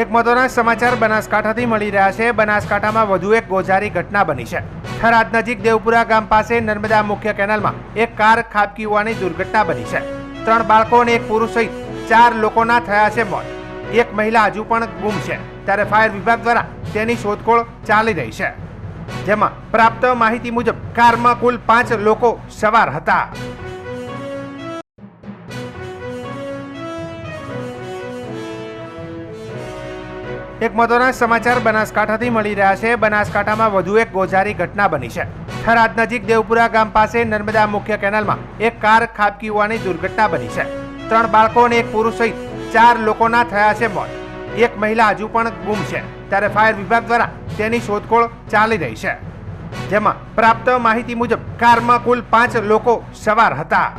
એક મહત્વના સમાચાર બનાસકાંઠાથી મળી રહ્યા છે। બનાસકાંઠામાં વધુ એક ગોઝારી ઘટના બની છે। થરાદ નજીક દેવપુરા ગામ પાસે નર્મદા મુખ્ય કેનાલમાં એક કાર ખાબકી હોવાની દુર્ઘટના બની છે। 3 બાળકો અને એક પુરુષ સહિત 4 લોકોના થયા છે મોત। એક મહિલા હજુ પણ ગુમ છે, ત્યારે ફાયર વિભાગ દ્વારા તેની શોધખોળ ચાલી રહી છે, જેમાં પ્રાપ્ત માહિતી મુજબ કારમાં કુલ 5 લોકો સવાર હતા। એક મહત્વના સમાચાર બનાસકાંઠાથી મળી રહ્યા છે। બનાસકાંઠામાં વધુ એક ગોઝારી ઘટના બની છે। થરાદ નજીક દેવપુરા ગામ પાસે નર્મદા મુખ્ય કેનાલમાં એક કાર ખાબકી હોવાની દુર્ઘટના બની છે। 3 બાળકો અને એક પુરુષ સહિત 4 લોકોના થયા છે મોત। એક મહિલા હજુ પણ ગુમ છે, ત્યારે ફાયર વિભાગ દ્વારા તેની શોધખોળ ચાલી રહી છે, જેમાં પ્રાપ્ત માહિતી મુજબ કારમાં કુલ 5 લોકો સવાર હતા।